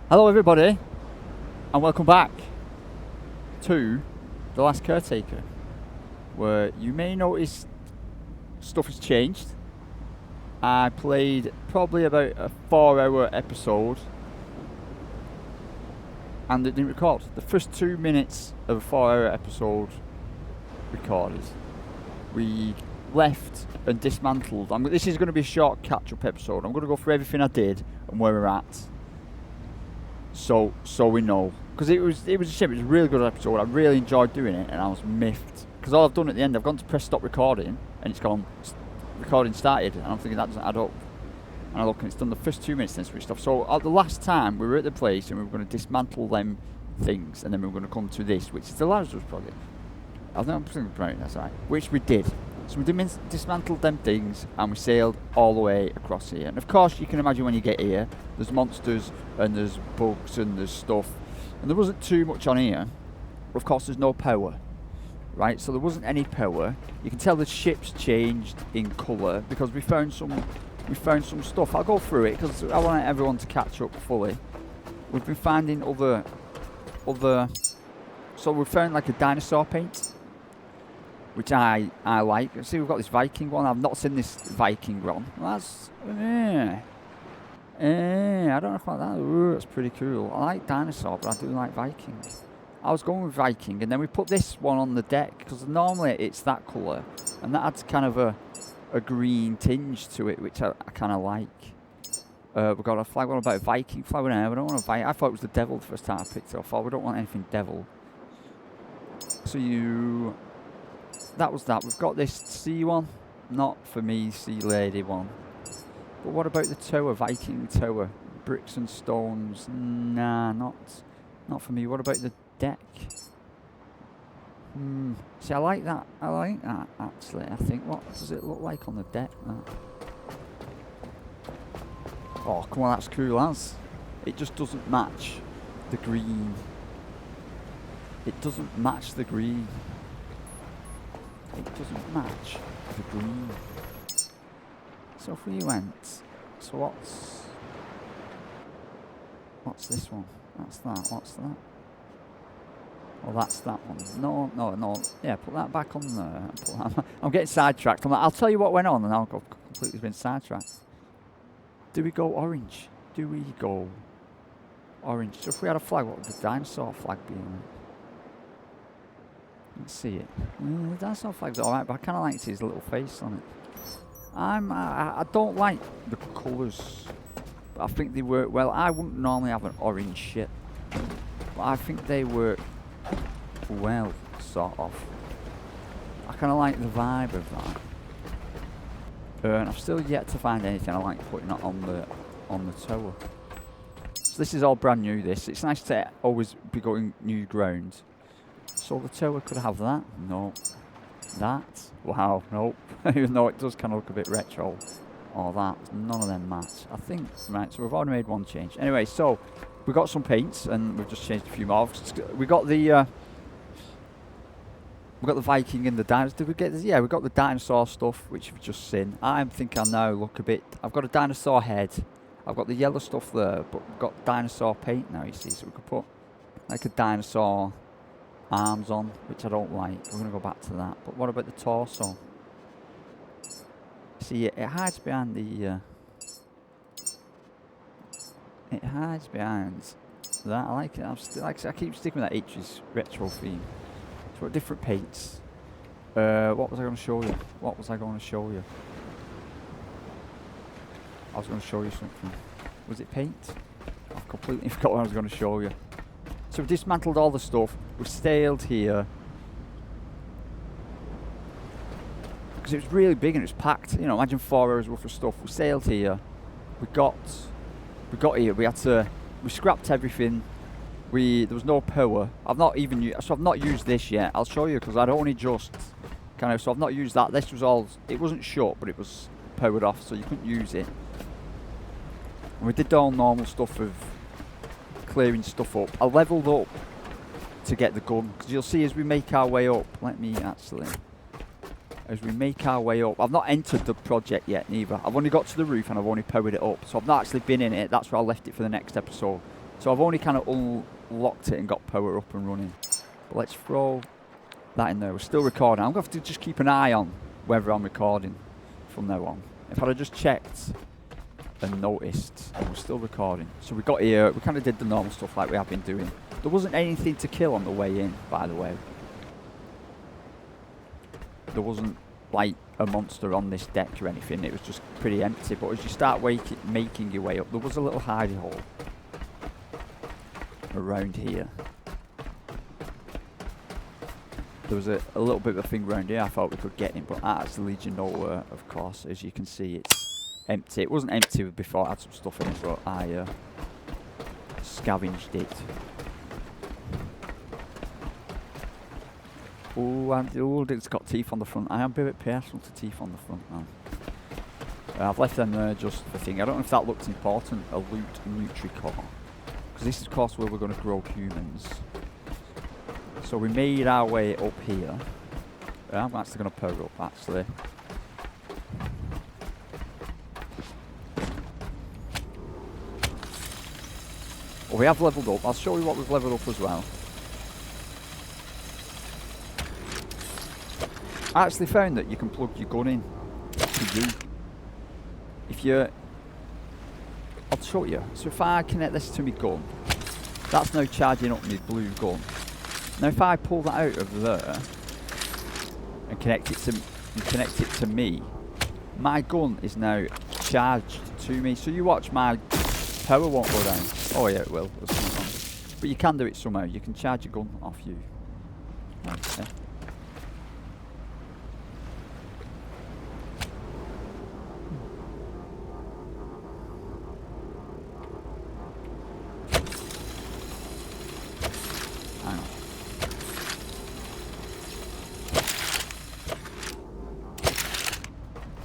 Hello everybody, and welcome back to The Last Caretaker, where you may notice stuff has changed. I played probably about a 4-hour episode, and it didn't record. The first 2 minutes of a 4-hour episode recorded. We left and dismantled. This is going to be a short catch-up episode. I'm going to go through everything I did and where we're at. So we know, because it was a shame. It was a really good episode. I really enjoyed doing it, and I was miffed because all I've done at the end, I've gone to press stop recording, and it's gone recording started, and I'm thinking that doesn't add up. And I look, and it's done the first 2 minutes, then switched off. So the last time we were at the place, and we were going to dismantle them things, and then we were going to come to this, which is the Lazarus project. I think I'm thinking about that's right. Which we did. So we dismantled them things, and we sailed all the way across here. And of course, you can imagine when you get here, there's monsters, and there's bugs, and there's stuff. And there wasn't too much on here. But of course, there's no power. Right, so there wasn't any power. You can tell the ship's changed in colour, because we found some stuff. I'll go through it, because I want everyone to catch up fully. We've been finding other... So we found like a dinosaur paint, which I like. See, we've got this Viking one. I've not seen this Viking one. That's... I don't know if I like that. Ooh, that's pretty cool. I like dinosaur, but I do like Viking. I was going with Viking, and then we put this one on the deck, because normally it's that colour, and that adds kind of a green tinge to it, which I kind of like. We've got a flag. What about a Viking flag? No, we don't want a Viking. I thought it was the devil the first time I picked it up. We don't want anything devil. So that was that. We've got this sea one. Not for me, sea lady one. But what about the tower, Viking tower? Bricks and stones. Nah, not for me. What about the deck? See, I like that. I like that, actually. I think, what does it look like on the deck? That? Oh, come on, that's cool, as. It just doesn't match the green. It doesn't match the green. It doesn't match the green. So if we went, so what's this one? That's that. What's that? Well, that's that one. No. Yeah, put that back on there. I'm getting sidetracked. I'll tell you what went on, and I'll go completely been sidetracked. Do we go orange? Do we go orange? So if we had a flag, what would the dinosaur flag be on it? Let's see it. The dinosaur flag's alright, but I kind of like to see his little face on it. I don't like the colours, but I think they work well. I wouldn't normally have an orange ship, but I think they work well, sort of. I kind of like the vibe of that. And I've still yet to find anything I like putting it on the tower. So this is all brand new. It's nice to always be going new ground. So the tower could have that. No. That. Wow. Nope. Even though it does kind of look a bit retro. Or that. None of them match. I think. Right. So we've already made one change. Anyway, so we got some paints, and we've just changed a few more. We got the Viking and the dinosaur. Did we get this? Yeah, we got the dinosaur stuff, which we've just seen. I think I now look a bit... I've got a dinosaur head. I've got the yellow stuff there, but we've got dinosaur paint now, you see. So we could put like a dinosaur arms on, which I don't like. We're going to go back to that. But what about the torso? See, it hides behind the... it hides behind that. I like it. I keep sticking with that 80s retro theme. So different paints. What was I going to show you? I was going to show you something. Was it paint? I've completely forgot what I was going to show you. So we dismantled all the stuff. We sailed here. Because it was really big and it was packed. You know, imagine 4 hours worth of stuff. We sailed here. We got here. We scrapped everything. There was no power. I've not used this yet. I'll show you, because I'd only just so I've not used that. This was all, it wasn't shut, but it was powered off, so you couldn't use it. And we did all normal stuff of clearing stuff up. I leveled up to get the gun, because you'll see as we make our way up, as we make our way up, I've not entered the project yet neither. I've only got to the roof and I've only powered it up, so I've not actually been in it. That's where I left it for the next episode. So I've only kind of unlocked it and got power up and running. But let's throw that in there. We're still recording. I'm going to have to just keep an eye on whether I'm recording from now on. If I'd have just checked and noticed, we're still recording. So we got here, we kind of did the normal stuff like we have been doing. There wasn't anything to kill on the way in, by the way. There wasn't like a monster on this deck or anything, it was just pretty empty. But as you start making your way up, there was a little hidey hole around here. There was a little bit of a thing around here I thought we could get in, but that actually leads you nowhere, of course. As you can see, it's empty. It wasn't empty before, I had some stuff in it, but I scavenged it. Oh, it's got teeth on the front. I am a bit partial to teeth on the front now. I've left them there just for thing. I don't know if that looks important, a loot Nutri-Core. Because this is, of course, where we're going to grow humans. So we made our way up here. I'm actually going to power up, actually. Well, we have leveled up. I'll show you what we've leveled up as well. I actually found that you can plug your gun in to you. If you're... I'll show you. So if I connect this to my gun, that's now charging up my blue gun. Now if I pull that out of there and connect it to me, my gun is now charged to me. So you watch, my power won't go down. Oh yeah, it will. But you can do it somehow. You can charge your gun off you. Okay.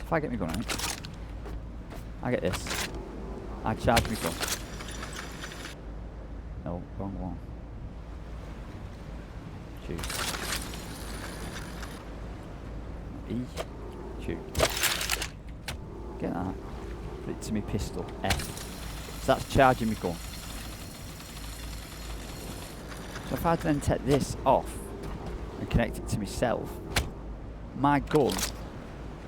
If I get my gun out, I get this. I charge my gun. No, wrong one. Shoot. E. Shoot. Get that. Put it to my pistol. F. So that's charging my gun. So if I then take this off and connect it to myself, my gun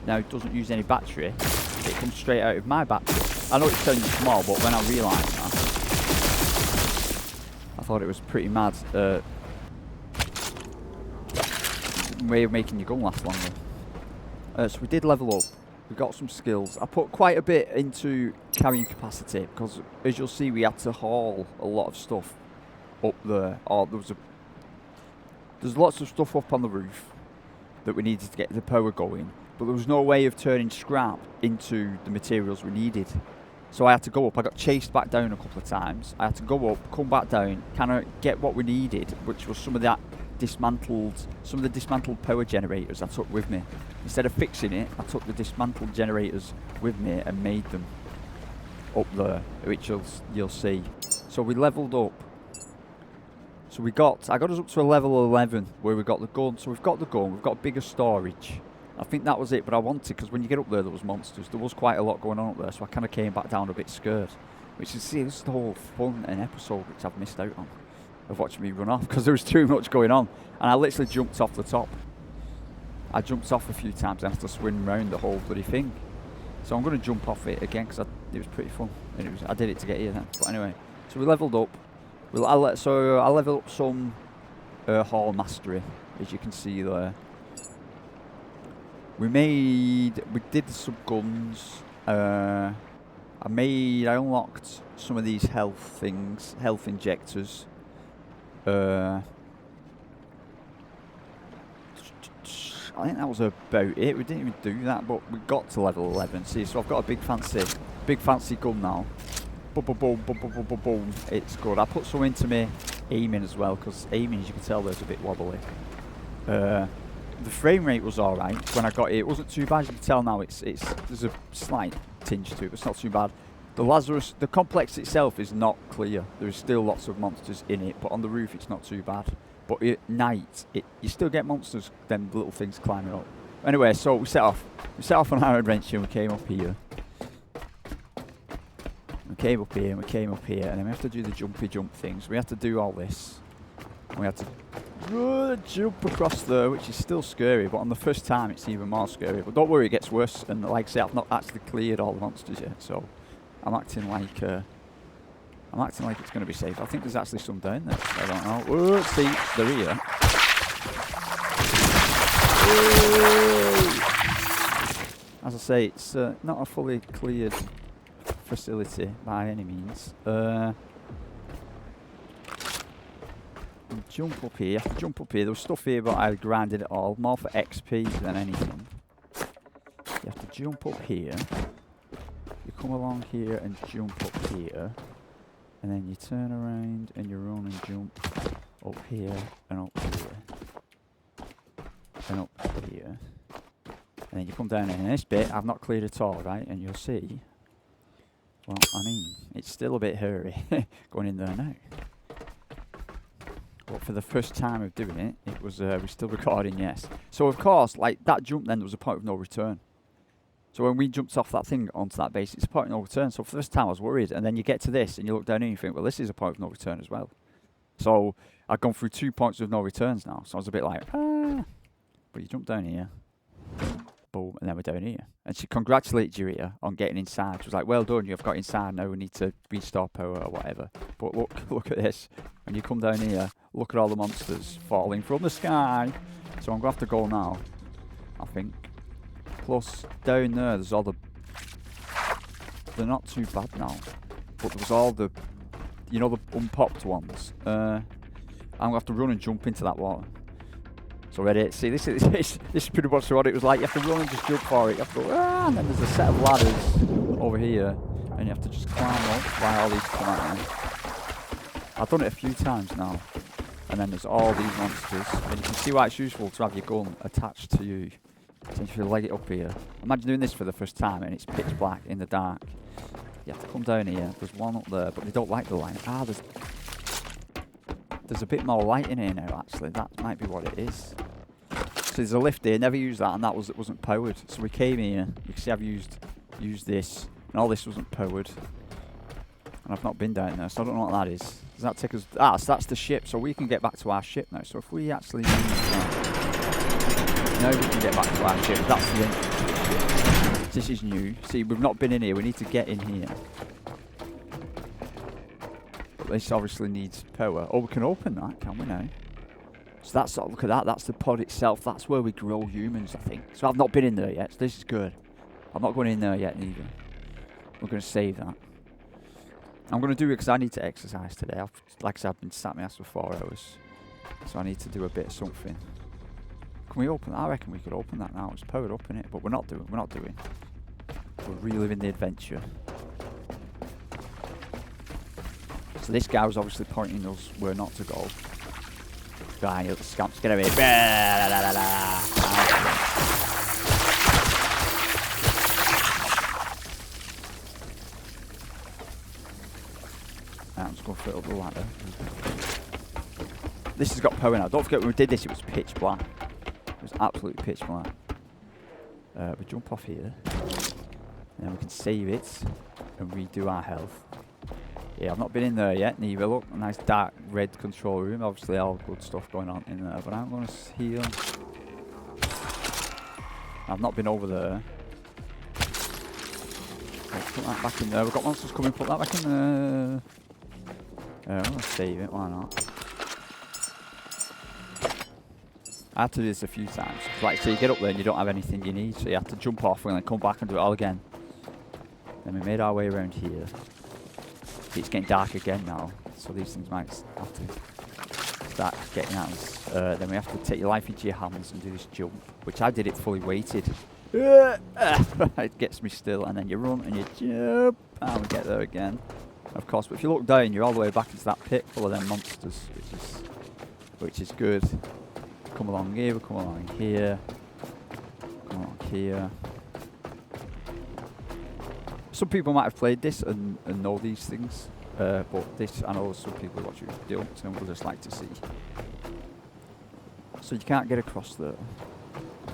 now it doesn't use any battery. It comes straight out of my battery. I know it sounds small, but when I realised that, I thought it was pretty mad way of making your gun last longer. So we did level up. We got some skills. I put quite a bit into carrying capacity because, as you'll see, we had to haul a lot of stuff up there. Or there's lots of stuff up on the roof that we needed to get the power going. But there was no way of turning scrap into the materials we needed. So I had to go up. I got chased back down a couple of times. I had to go up, come back down, kind of get what we needed, which was some of the dismantled power generators I took with me. Instead of fixing it, I took the dismantled generators with me and made them up there, which you'll see. So we leveled up. So I got us up to a level 11 where we got the gun. So we've got the gun, we've got bigger storage. I think that was it, but I wanted, because when you get up there was monsters. There was quite a lot going on up there, so I kind of came back down a bit scared. Which is, see, this is the whole fun and episode which I've missed out on, of watching me run off, because there was too much going on. And I literally jumped off the top. I jumped off a few times and I had to swim around the whole bloody thing. So I'm going to jump off it again, because it was pretty fun. And I did it to get here then. But anyway, so we leveled up. I leveled up some Hall Mastery, as you can see there. We did some guns. I unlocked some of these health injectors. I think that was about it. We didn't even do that, but we got to level 11. See, so I've got a big fancy gun now. Boom, boom, boom, boom, boom, boom, boom, boom. It's good. I put some into me aiming as well, because aiming, as you can tell, there's a bit wobbly. The frame rate was alright when I got it. It wasn't too bad. As you can tell now, there's a slight tinge to it, but it's not too bad. The complex itself is not clear. There's still lots of monsters in it, but on the roof it's not too bad. But at night, you still get monsters, them little things climbing up. Anyway, so we set off on our adventure and we came up here. We came up here and we came up here, and then we have to do the jumpy jump things. We have to do all this. And we have to jump across there, which is still scary, but on the first time it's even more scary. But don't worry, it gets worse. And like I say, I've not actually cleared all the monsters yet, so I'm acting like it's going to be safe. I think there's actually some down there. I don't know. Whoa, see, they're here. Whoa. As I say, it's not a fully cleared facility by any means. Jump up here. You have to jump up here. There was stuff here, but I grinded it all. More for XP than anything. You have to jump up here. You come along here and jump up here. And then you turn around and you run and jump up here and up here. And up here. And then you come down in this bit. I've not cleared at all, right? And you'll see. Well, I mean, it's still a bit hairy going in there now. But for the first time of doing it, it was we're still recording, yes. So of course, like that jump then, there was a point of no return. So when we jumped off that thing onto that base, it's a point of no return. So for the first time I was worried, and then you get to this and you look down here and you think, well, this is a point of no return as well. So I've gone through 2 points of no returns now, so I was a bit like, ah. But you jump down here, boom, and then we're down here. And she congratulated Jiria on getting inside. She was like, well done, you've got inside, now we need to restore power or whatever. But look at this. When you come down here, look at all the monsters falling from the sky. So I'm going to have to go now, I think. Plus, down there, there's all the... They're not too bad now. But there's all the... You know, the unpopped ones. I'm going to have to run and jump into that water. So ready? See, this is pretty much what it was like. You have to run and just jump for it. You have to go, ah, and then there's a set of ladders over here. And you have to just climb up while all these come out. I've done it a few times now. And then there's all these monsters. And you can see why it's useful to have your gun attached to you. So if you leg it up here. Imagine doing this for the first time and it's pitch black in the dark. You have to come down here. There's one up there, but they don't like the light. Ah, there's a bit more light in here now, actually. That might be what it is. So there's a lift here. Never used that, and that wasn't powered. So we came here. You can see I've used this, and all this wasn't powered. And I've not been down there, so I don't know what that is. Does that take us... Ah, so that's the ship. So we can get back to our ship now. So if we actually... Now we can get back to our ship. That's the entrance to the ship. This is new. See, we've not been in here. We need to get in here. But this obviously needs power. Oh, we can open that, can we now? So that's... Look at that. That's the pod itself. That's where we grow humans, I think. So I've not been in there yet. So this is good. I'm not going in there yet, neither. We're going to save that. I'm going to do it because I need to exercise today. Like I said, I've been sat my ass for 4 hours. So I need to do a bit of something. Can we open that? I reckon we could open that now. It's powered up in it, but we're not doing. We're reliving the adventure. So this guy was obviously pointing us where not to go. Die, you little scamps, get away. I'm just going to fit up the ladder. This has got power now. Don't forget when we did this, it was pitch black. It was absolutely pitch black. We jump off here. And then we can save it and redo our health. Yeah, I've not been in there yet, neither. Look, a nice dark red control room. Obviously all good stuff going on in there. But I'm going to heal. I've not been over there. Let's put that back in there. We've got monsters coming. Put that back in there. I'm going to save it. Why not? I had to do this a few times. Like, so you get up there and you don't have anything you need. So you have to jump off and then come back and do it all again. Then we made our way around here. It's getting dark again now, so these things might have to start getting at us. Then we have to take your life into your hands and do this jump, which I did it fully weighted. It gets me still, and then you run and you jump, and we get there again. Of course, but if you look down, you're all the way back into that pit full of them monsters, which is good. Come along here, we come along here, come along here. Some people might have played this and know these things, but this, I know some people watch it don't and will just like to see. So you can't get across there,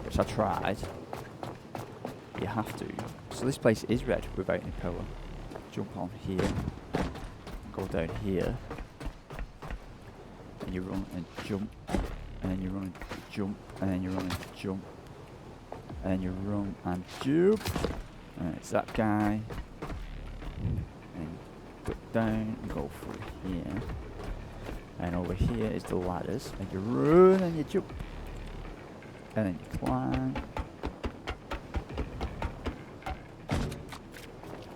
which I tried. You have to. So this place is red without any power. jump on here, go down here, and you run and jump, and then you run and jump, and then you run and jump, and then you run and jump, and it's that guy, and you go down and go through here, and over here is the ladders, and you run and you jump, and then you climb,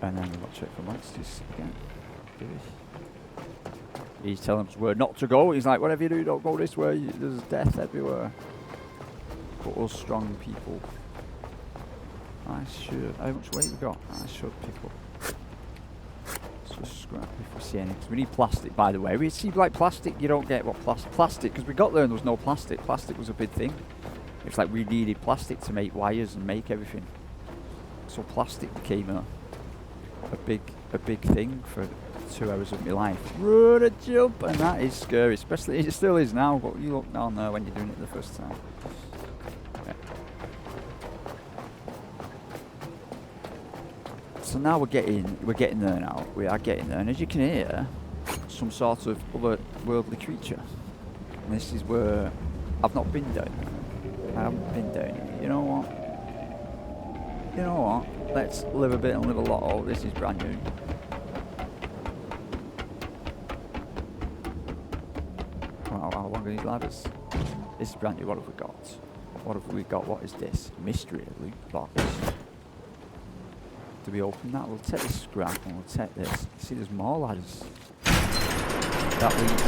and then you watch out for monsters again. He's telling us where not to go. He's like, whatever you do, don't go this way. There's death everywhere. But us strong people. How much weight we got? I should pick up. Let's just scrap if we see any. Because we need plastic, by the way. We see like plastic, you don't get what plastic. Because we got there and there was no plastic. Plastic was a big thing. It's like we needed plastic to make wires and make everything. So plastic became a big thing for 2 hours of my life. Run a jump, and that is scary, especially it still is now, but you look down there when you're doing it the first time. Yeah. So now we're getting there now. We are getting there, and as you can hear, some sort of otherworldly creature. And this is where I've not been down. I haven't been down here. You know what? You know what? Let's live a bit and live a lot. Oh, this is brand new. Wow, how long are these ladders? This is brand new. What have we got? What have we got? What is this? Mystery loot box. Do we open that? We'll take this scrap and we'll take this. See, there's more ladders. That leads.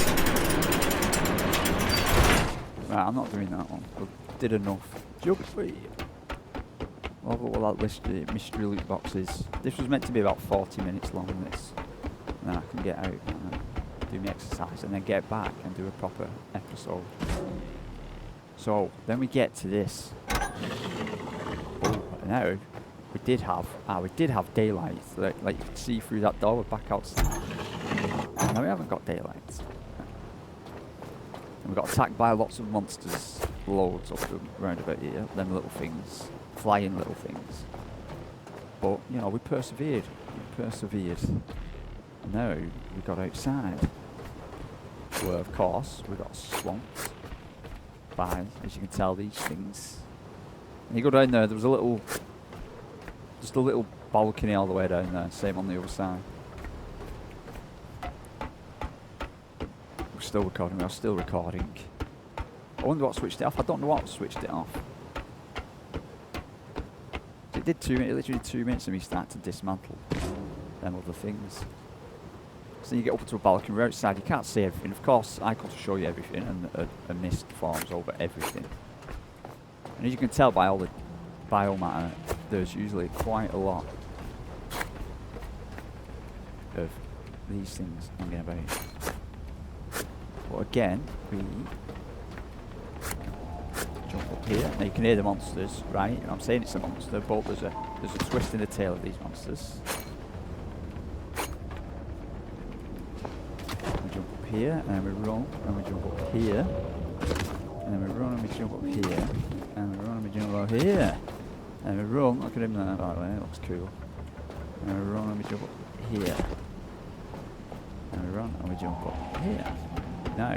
Right, I'm not doing that one. We did enough. Jump free. Well, that mystery loot box is. This was meant to be about 40 minutes long, this. And then I can get out and do my exercise and then get back and do a proper episode. So, then we get to this. Oh, now, we did have daylight. Like you can see through that door, we're back outside. Now we haven't got daylight. And we got attacked by lots of monsters. Loads of them around about here. Them little things. Flying little things. But, you know, we persevered. And now we got outside. Where, of course, we got swamped by, as you can tell, these things. And you go down there, there was just a little balcony all the way down there. Same on the other side. We're still recording. We are still recording. I wonder what switched it off. I don't know what switched it off. It did 2 minutes. It literally 2 minutes of me start to dismantle them other things. So you get up to a balcony, we're outside, you can't see everything. Of course, I got to show you everything, and a mist forms over everything. And as you can tell by all the biomatter, there's usually quite a lot of these things hanging about. But again, we jump up here. Now you can hear the monsters, right? And I'm saying it's a monster, but there's a twist in the tail of these monsters. Here, and then we run, and we jump up here, and then we run, and we jump up here, and we run, and we jump up here, and we run. Look at him there, by the way, it looks cool. And we run, and we jump up here, and we run, and we jump up here. Now,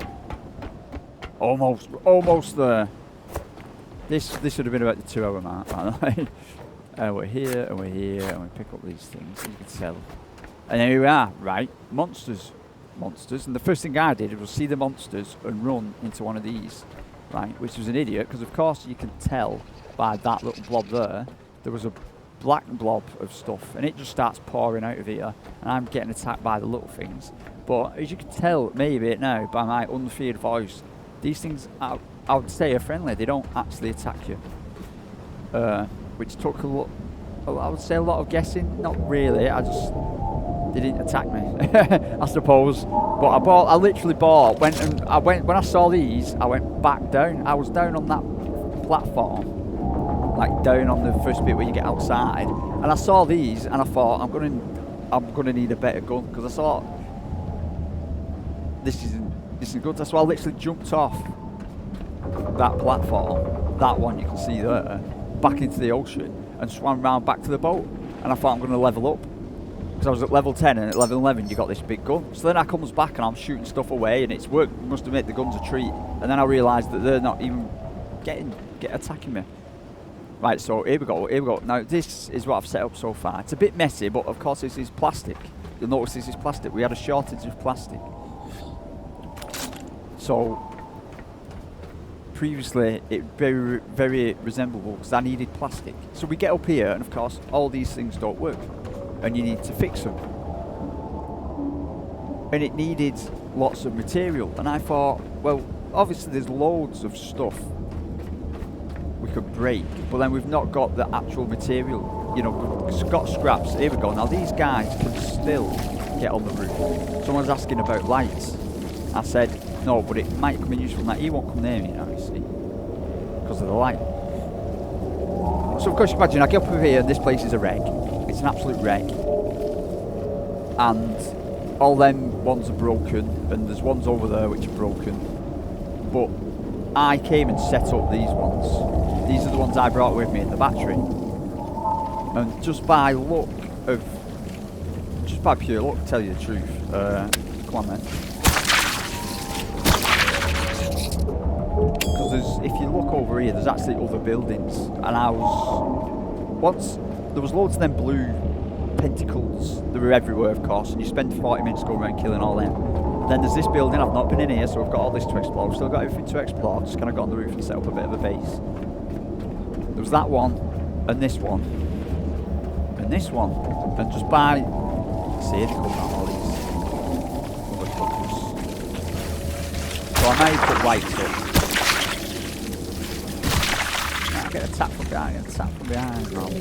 almost there. This should have been about the 2 hour mark, by the way. And we're here, and we're here, and we pick up these things, you can tell. And here we are, right? Monsters, and the first thing I did was see the monsters and run into one of these, right, which was an idiot, because of course you can tell by that little blob there was a black blob of stuff, and it just starts pouring out of here, and I'm getting attacked by the little things. But as you can tell maybe now by my unfeared voice, these things I would say are friendly. They don't actually attack you, which took I would say a lot of guessing. Not really, they didn't attack me, I suppose. But I literally when I saw these, I went back down. I was down on that platform, like down on the first bit where you get outside, and I saw these, and I thought I'm gonna need a better gun, because I thought this isn't good. That's why I literally jumped off that platform, that one you can see there, back into the ocean, and swam round back to the boat. And I thought I'm gonna level up. because I was at level 10, and at level 11 you got this big gun. So then I comes back and I'm shooting stuff away, and it's worked. Must admit, the gun's a treat. And then I realised that they're not even attacking me. Right, so here we go. Now this is what I've set up so far. It's a bit messy, but of course this is plastic. You'll notice this is plastic. We had a shortage of plastic. So previously it very, very resemblable because I needed plastic. So we get up here, and of course all these things don't work, and you need to fix them. And it needed lots of material, and I thought, well, obviously there's loads of stuff we could break, but then we've not got the actual material. You know, we've got scraps. Here we go. Now these guys can still get on the roof. Someone's asking about lights. I said no, but it might come in useful. Now he won't come near me now, you see, because of the light. So of course you can imagine I get up over here and this place is a wreck. It's an absolute wreck, and all them ones are broken, and there's ones over there which are broken, but I came and set up these ones. These are the ones I brought with me in the battery. And just by pure luck, to tell you the truth. Come on then. Because if you look over here, there's actually other buildings. And there was loads of them blue pentacles. They were everywhere, of course, and you spend 40 minutes going around killing all them. Then there's this building. I've not been in here, so we've got all this to explore. We've still got everything to explore. Just kind of got on the roof and set up a bit of a base. There was that one, and this one, and this one, and just by see, they come out all these motherfuckers. So I may put lights up. Nah, I get attacked from behind, Rob.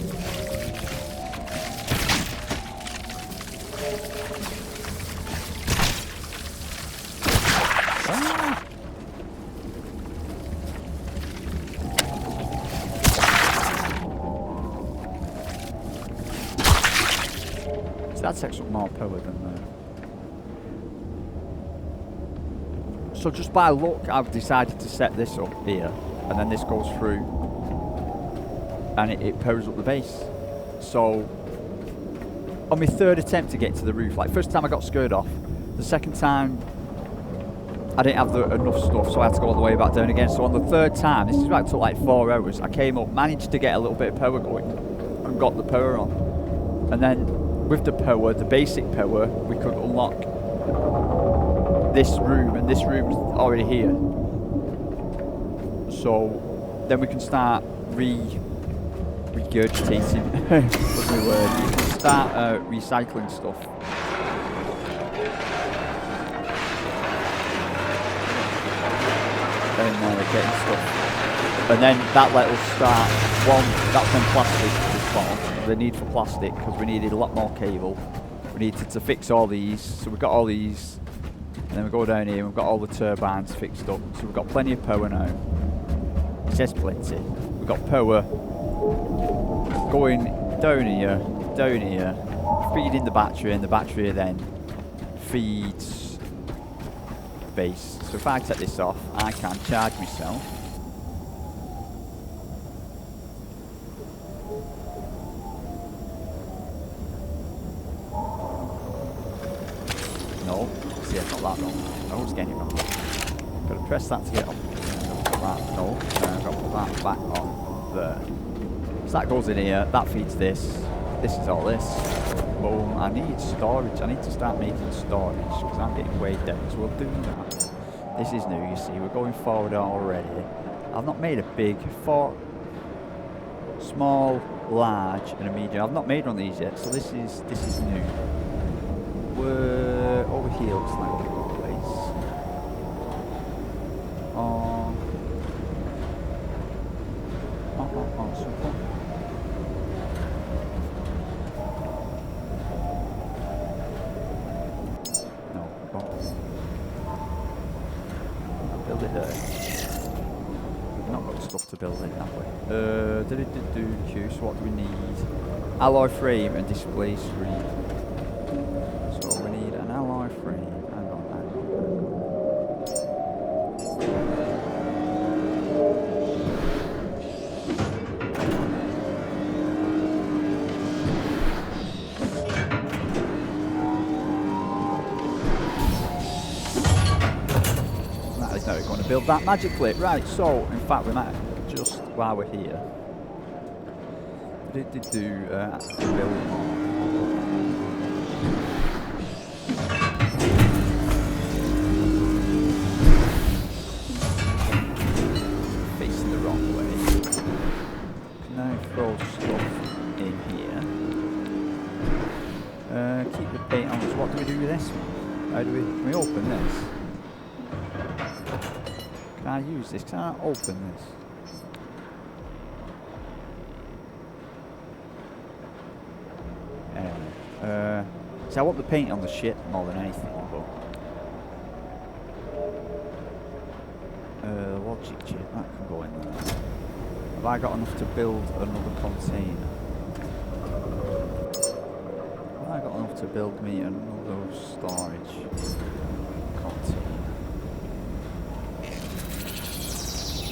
That takes up more power than So just by luck, I've decided to set this up here, and then this goes through, and it powers up the base. So on my third attempt to get to the roof, like first time I got scared off, the second time I didn't have enough stuff, so I had to go all the way back down again. So on the third time, this is about took like 4 hours, I came up, managed to get a little bit of power going, and got the power on, and then with the power, the basic power, we could unlock this room, and this room's already here. So then we can start regurgitating, was my word. We can start recycling stuff. And getting stuff. And then that let us start that's when plastic was spawned. The need for plastic, because we needed a lot more cable. We needed to fix all these, so we've got all these, and then we go down here and we've got all the turbines fixed up, so we've got plenty of power now. It says plenty. We've got power going down here, feeding the battery, and the battery then feeds the base. So if I take this off, I can charge myself. No, see, it's not that wrong. I was getting it wrong. Gotta press that to get off. That, no, I've got to put that back on there. So that goes in here, that feeds this. This is all this. Boom, I need storage. I need to start making storage because I'm getting weighed down, so we'll do that. This is new, you see, we're going forward already. I've not made a big, small, large, and a medium. I've not made one of these yet, so this is new. We're over here, looks like a good place. Super. No, box. Build it there. We've not got stuff to build it, have we? So what do we need? Alloy frame and display screen. So we need an alloy frame. Hang on. going to build that magic plate. Right, so, in fact, we might just, while we're here, build facing the wrong way. Can I throw stuff in here? Keep the paint on. So what do we do with this one? How do can we open this? Can I use this? Can I open this? Anyway, so I want the paint on the ship more than anything, but logic chip, that can go in there. Have I got enough to build another container? Have I got enough to build me another storage container?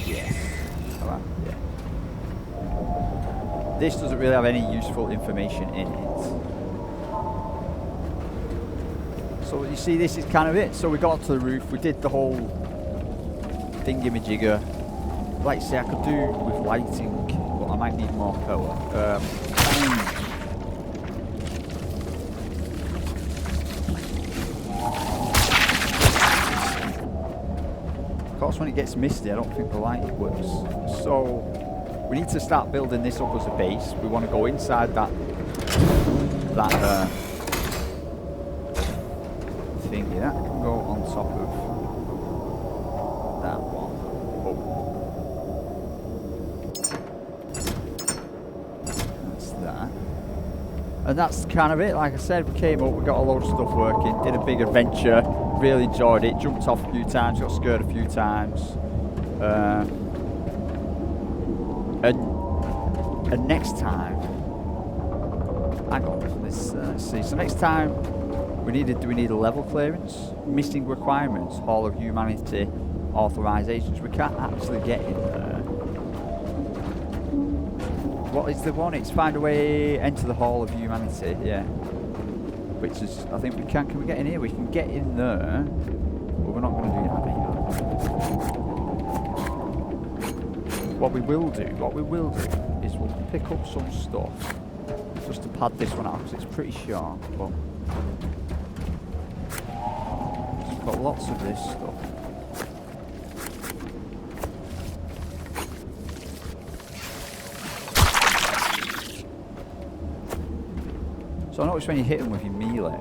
Yes. Alright, yeah. This doesn't really have any useful information in it. So you see, this is kind of it. So we got up to the roof, we did the whole thingamajigger. Like I say, I could do with lighting, but I might need more power. Of course, when it gets misty, I don't think the light works. So we need to start building this up as a base. We want to go inside that thingy. That can go on top of that one. That's that. And that's kind of it. Like I said, we came up, we got a load of stuff working, did a big adventure, really enjoyed it, jumped off a few times, got scared a few times. And next time, hang on, let's see. So next time, do we need a level clearance? Missing requirements, Hall of Humanity authorizations. We can't actually get in there. What is the one? It's find a way, enter the Hall of Humanity, yeah. Which is, I think we can we get in here? We can get in there, but we're not going to do that either. What we will do is we'll pick up some stuff just to pad this one out because it's pretty sharp, but it's got lots of this stuff. So I notice when you hit them with your melee,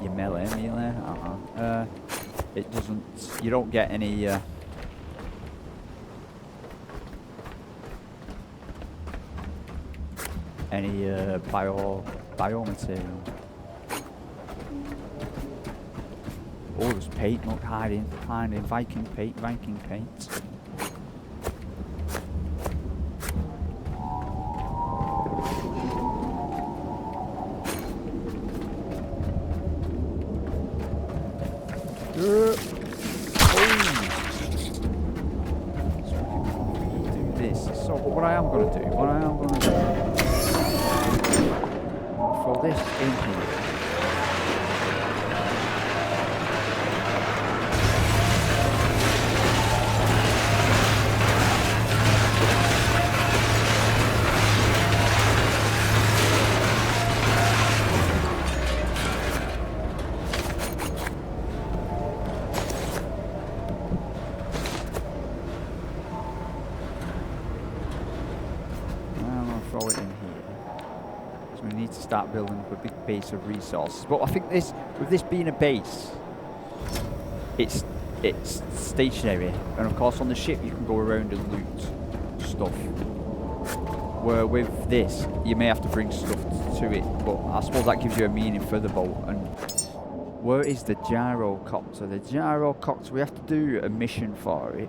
your melee, I don't know, it doesn't, you don't get any biomaterial. Oh, there's paint, look, hiding, Viking paint. What I am going to do, throw this in here. Throw it in here. So we need to start building up a big base of resources. But I think with this being a base, it's stationary, and of course on the ship you can go around and loot stuff. Where with this, you may have to bring stuff to it, but I suppose that gives you a meaning for the boat. And where is the gyrocopter? The gyrocopter, we have to do a mission for it.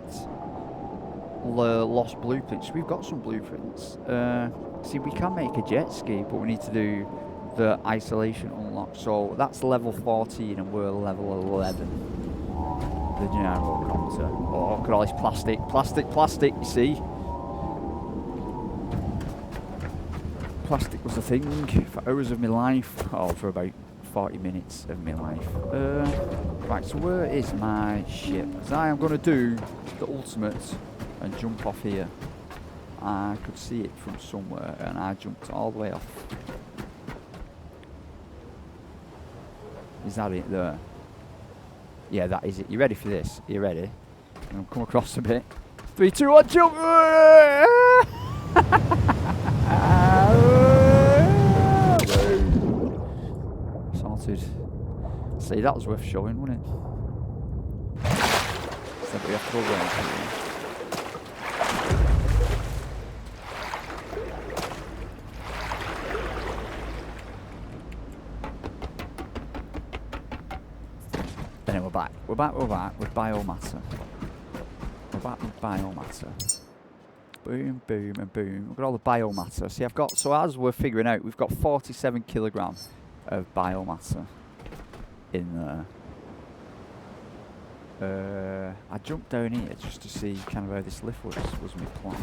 Lost blueprints. We've got some blueprints. See, we can make a jet ski, but we need to do the isolation unlock. So that's level 14 and we're level 11. The gyrocopter. Oh, look at all this plastic, you see. Plastic was a thing for hours of my life. Oh, for about 40 minutes of my life. Right, so where is my ship? As I am going to do the ultimate and jump off here. I could see it from somewhere and I jumped all the way off. Is that it there? Yeah, that is it. You ready for this? Are you ready? I'm going to come across a bit. 3, 2, 1, jump! Sorted. See, that was worth showing, wasn't it? So we have to go around here. Then we're back. We're back with biomatter. We're back with biomatter. Boom, boom, and boom. We've got all the biomatter. See, so as we're figuring out, we've got 47 kilograms of biomatter in there. I jumped down here just to see kind of how this lift was my plan.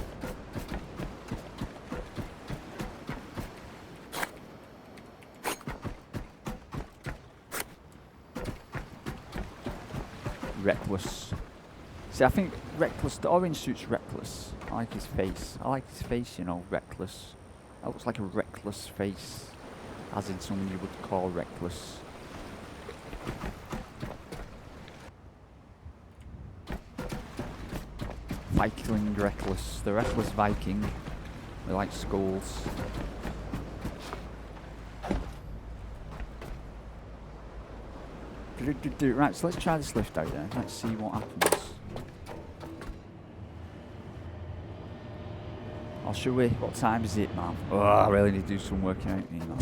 Reckless. See, I think Reckless, the orange suit's Reckless. I like his face. I like his face, you know, Reckless. That looks like a reckless face. As in someone you would call reckless. Viking Reckless. The Reckless Viking. They like skulls. Right, so let's try this lift out there. Let's see what happens. Shall we? What time is it, man? Oh, I really need to do some working out, you know.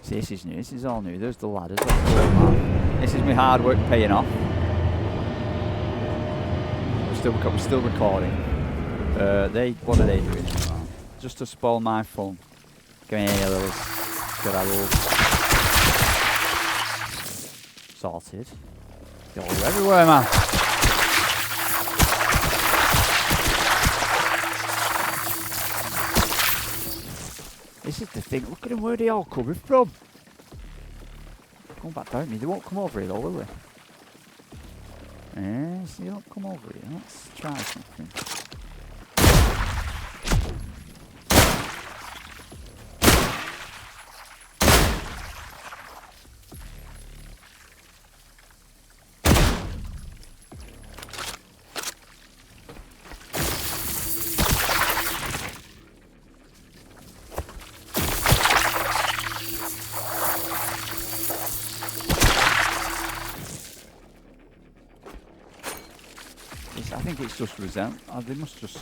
See, this is new. This is all new. There's the ladders. Let's go, man. This is my hard work paying off. We're still recording. What are they doing, man? Just to spoil my fun. Give me a little skedaddle. Sorted. Go everywhere, man. This is the thing. Look at them, where they all coming from. Come back down me. They won't come over here though, will they? Yes, they don't come over here. Let's try something. I think it's just resent. They must just.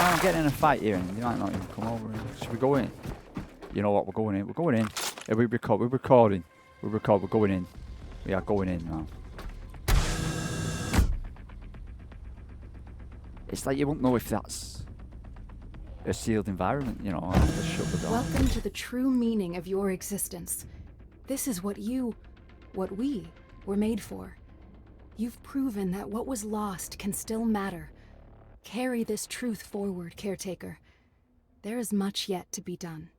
I'm getting in a fight here, and they might not even come over. Should we go in? You know what? We're going in. We're going in. Yeah, we're recording. We're going in. We are going in now. It's like you won't know if that's a sealed environment, you know. Just shut the door. Welcome to the true meaning of your existence. This is what we were made for. You've proven that what was lost can still matter. Carry this truth forward, Caretaker. There is much yet to be done.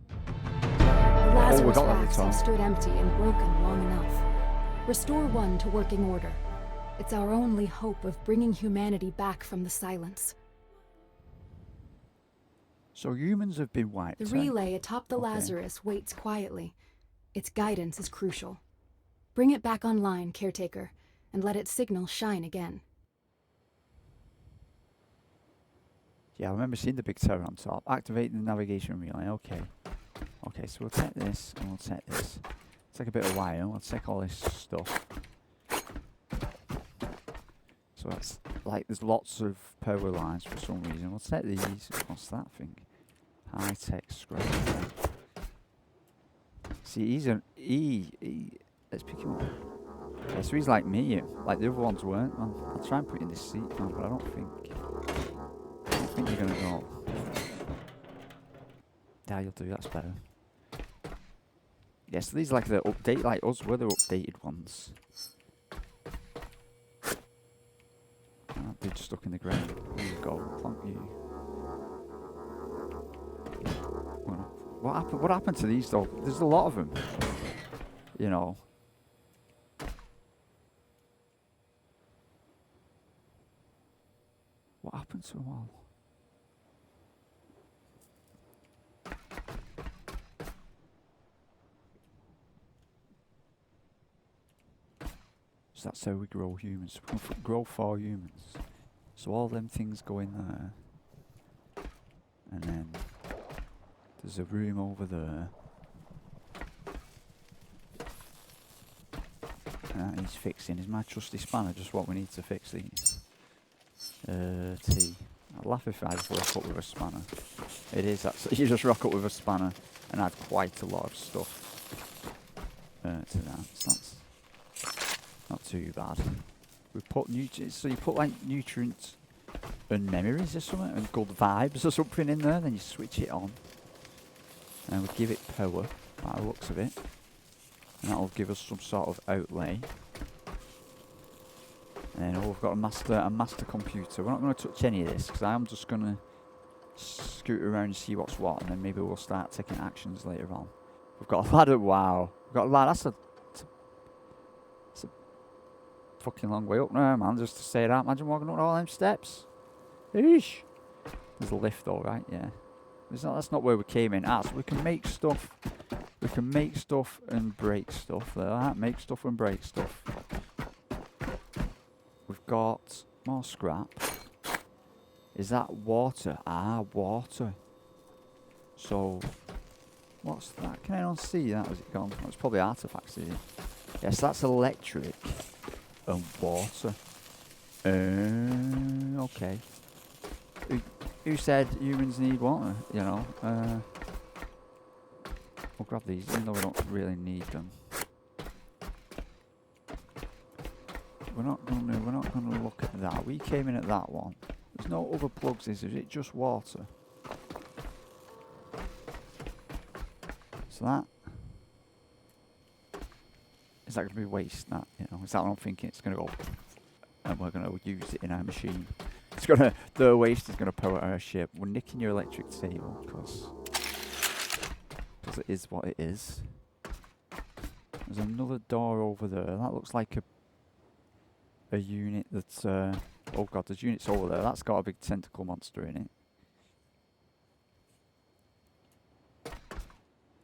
The Lazarus racks have stood empty and broken long enough. Restore one to working order. It's our only hope of bringing humanity back from the silence. So humans have been wiped. The relay atop the Lazarus waits quietly. Its guidance is crucial. Bring it back online, Caretaker, and let its signal shine again. Yeah, I remember seeing the big tower on top. Activate the navigation relay. Okay. Okay, so we'll take this and we'll take this. Take a bit of wire. We'll take all this stuff. So it's like there's lots of power lines for some reason. We'll take these. What's that thing? High tech scrap. See, let's pick him up. Okay, so he's like me. Like the other ones weren't, man. I'll try and put you in this seat, man, but I don't think you're gonna go. Yeah, you'll do. That's better. Yeah, so these are like the update, like us, we're the updated ones. That dude's stuck in the ground. Here you go. Plonk you. What happened to these though? There's a lot of them. You know. What happened to them all? So that's how we grow humans. We can grow 4 humans. So all them things go in there. And then there's a room over there. And he's fixing. Is my trusty spanner just what we need to fix these? T. I'd laugh if I just rock up with a spanner. It is actually. You just rock up with a spanner and add quite a lot of stuff to that. So that's not too bad. We put so you put like nutrients and memories or something and good vibes or something in there, then you switch it on and we give it power by the looks of it, and that'll give us some sort of outlay. And then we've got a master computer. We're not going to touch any of this because I am just going to scoot around and see what's what, and then maybe we'll start taking actions later on. We've got a ladder. Wow, we've got a ladder. That's a fucking long way up now, man, just to say that. Imagine walking up all them steps. Eesh. There's a lift though, right? Yeah. That's not where we came in at. So we can make stuff. We can make stuff and break stuff. There, right? Make stuff and break stuff. We've got more scrap. Is that water? Ah, water. So, what's that? Can anyone see that? Has it gone? That's probably artifacts, is it? Yes, that's electric. And water. Okay. Who said humans need water? You know. We'll grab these, even though we don't really need them. We're not gonna look at that. We came in at that one. There's no other plugs, is it? Just water. So that. Is that going to be waste? That, you know, is that what I'm thinking? It's going to go, and we're going to use it in our machine. It's going to, the waste is going to power our ship. We're nicking your electric table because it is what it is. There's another door over there. That looks like a unit that's. Oh god, there's units over there. That's got a big tentacle monster in it.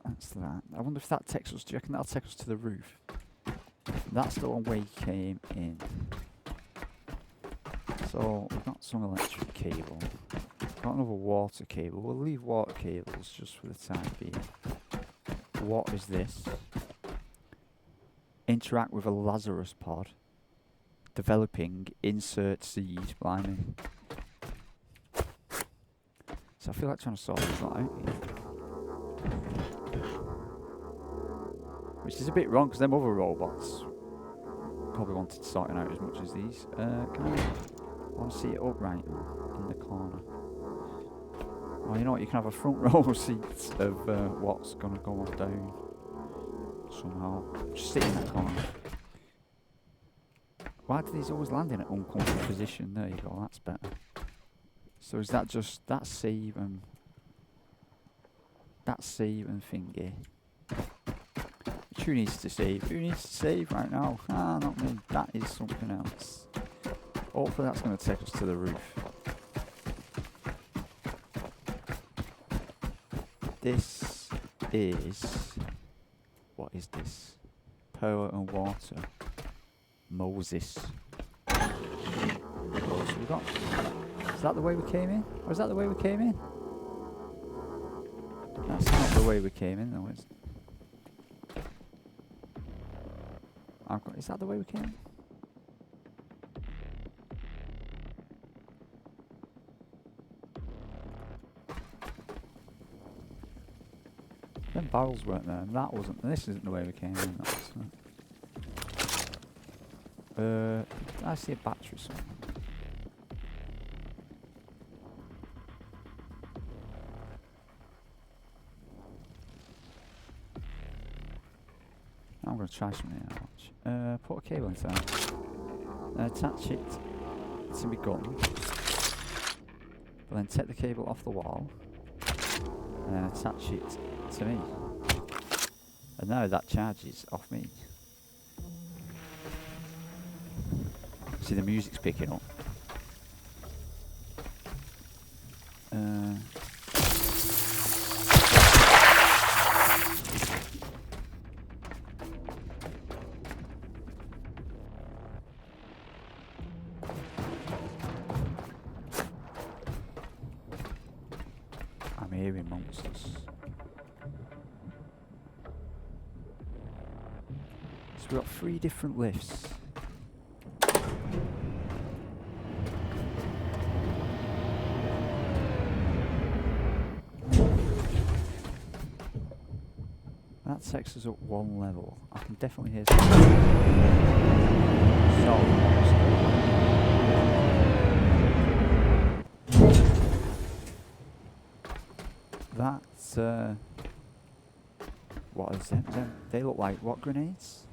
That's that. I wonder if that takes us. Do you reckon that'll take us to the roof? That's the one we came in. So we've got some electric cable. Got another water cable. We'll leave water cables just for the time being. What is this? Interact with a Lazarus pod. Developing insert seed. Blimey. So I feel like trying to sort this out. Which is a bit wrong because them other robots probably wanted sorting out as much as these. I want to see it upright in the corner. Oh, you know what? You can have a front row seat of what's going to go on down somehow. Just sit in that corner. Why do these always land in an uncomfortable position? There you go. That's better. So is that just that save and thingy? Who needs to save? Who needs to save right now? Ah, not me. That is something else. Hopefully that's going to take us to the roof. This is... What is this? Power and water. Moses. Oh, so we got... Is that the way we came in? Or is that the way we came in? That's not the way we came in though, is it? Is that the way we came? Them barrels weren't there, and that wasn't. This isn't the way we came in. I see a battery somewhere. I'm going to try something here. Watch. Put a cable into that. Attach it to my gun. But then take the cable off the wall. And then attach it to me. And now that charges off me. See, the music's picking up. I'm hearing monsters. So we've got 3 different lifts. That takes us up 1 level. I can definitely hear some solid monster. That's what is them? They look like what grenades?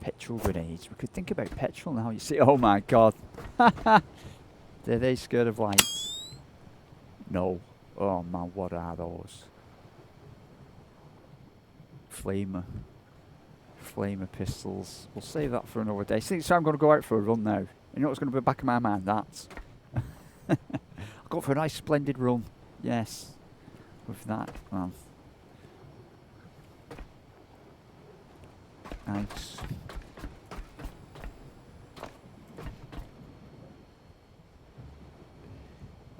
Petrol grenades. We could think about petrol now. You see? Oh my god! Are they scared of lights? No. Oh man, what are those? Flamer pistols. We'll save that for another day. So I'm going to go out for a run now. You know what's going to be back in my mind? That. I'll go for a nice splendid run. Yes. With that. Well. Nice.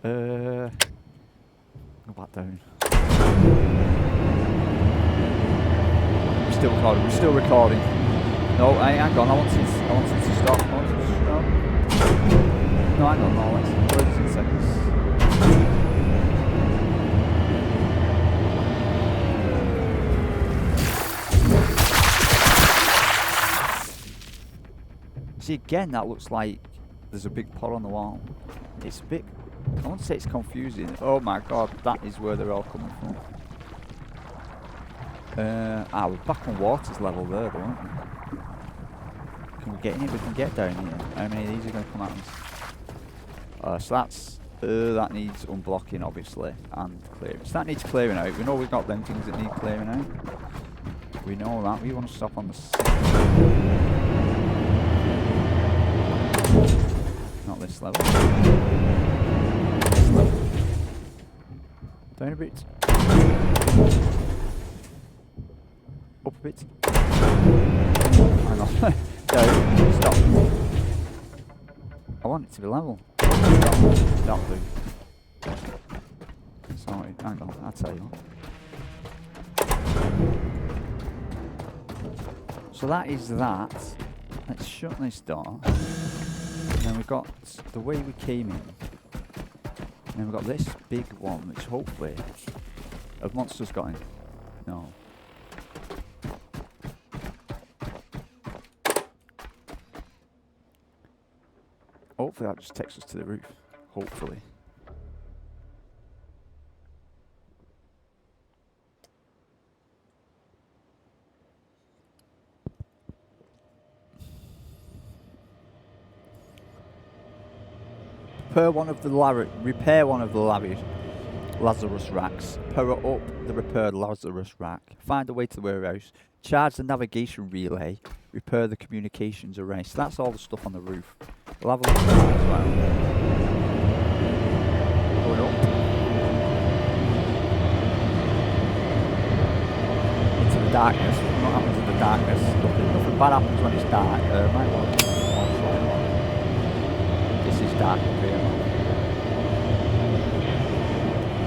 Go back down. We're still recording. No, hang on, I wanted to stop. No, hang on, no, let's 30 seconds. See, again, that looks like there's a big pot on the wall. It's a bit, I won't say it's confusing. Oh my god, that is where they're all coming from. We're back on water's level there, though, aren't we? Can we get in here? We can get down here. How many of these are going to come at us? So that's... that needs unblocking, obviously, and clearing. So that needs clearing out. We know we've got them things that need clearing out. We know that. We want to stop on the... Not this level. This level. Down a bit. Up a bit. Hang on. Down. Stop. I want it to be level. That'll do. Sorry, hang on, I'll tell you what. So that is that. Let's shut this door. And then we've got the way we came in. And then we've got this big one, which hopefully... Have monsters got in? No. Hopefully that just takes us to the roof. Hopefully. Repair one of the Lazarus racks. Power up the repaired Lazarus rack. Find a way to the warehouse. Charge the navigation relay. Repair the communications array. So that's all the stuff on the roof. We'll have a look at that as well. Going up. Into the darkness. What happens in the darkness? Nothing bad happens when it's dark. Might want to this is dark up here.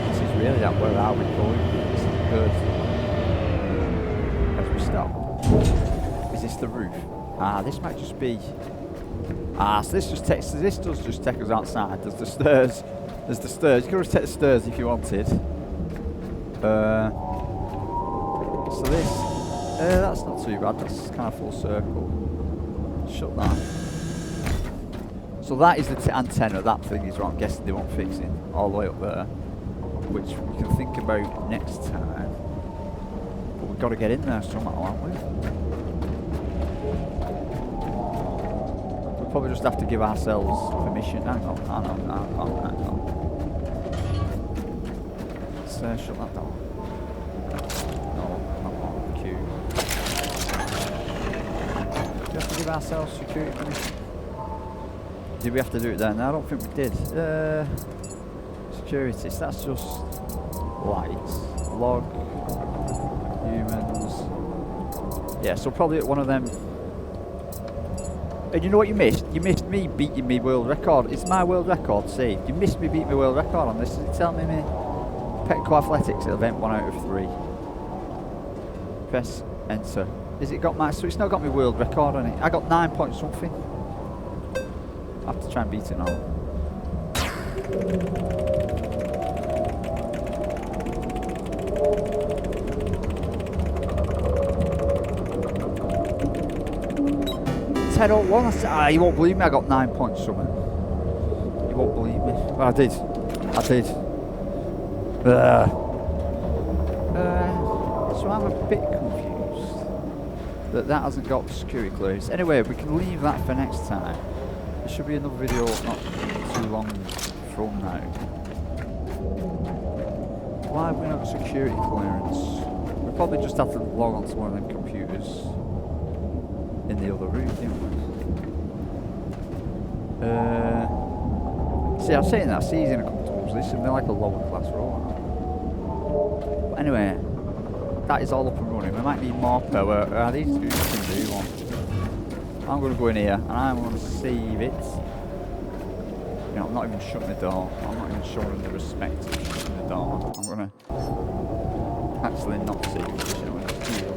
This is really that where are we going? This is good. As we stop. Is this the roof? This might just be... so this does just take us outside. There's the stairs. You can always take the stairs if you wanted. So this... that's not too bad. That's kind of full circle. Shut that. So that is the antenna. That thing is what I'm guessing they want fixing. All the way up there. Which we can think about next time. But we've got to get in there somehow, haven't we? We'll probably just have to give ourselves permission. Hang on. So shut that door. No, not on the queue. Do we have to give ourselves security permission? Did we have to do it then? No, I don't think we did. Security, so that's just lights. Log, humans. Yeah, so probably at one of them. And you know what you missed? You missed me beating me world record. It's my world record saved. You missed me beating my world record on this. Is it telling me Petco Athletics event 1 out of 3? Press enter. Is it got my? So it's not got my world record on it. I got 9 point something. I have to try and beat it now. You won't believe me, I got 9 points something. You won't believe me. But I did. So I'm a bit confused that hasn't got security clearance. Anyway, we can leave that for next time. There should be another video not too long from now. Why have we not got security clearance? We probably just have to log on to one of them computers in the other room, didn't we? See, I was saying that it's easy in a couple of this, and they're like a lower class role. But anyway, that is all up and running. We might need more power. These two can do one. I'm going to go in here, and I'm going to save it. You know, I'm not even shutting the door. I'm not even showing them the respect of shutting the door. I'm going to actually not save it, you know, it's heal.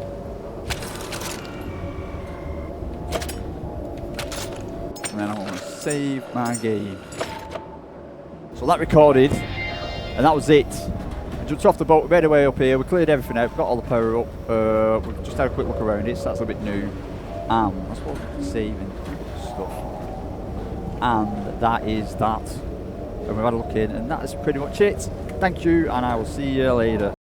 And then I'm going to save my game. So that recorded, and that was it. I jumped off the boat, we made our way up here, we cleared everything out, we got all the power up, we've just had a quick look around it, so that's a bit new. I suppose saving stuff. And that is that. And we've had a look in, and that is pretty much it. Thank you, and I will see you later.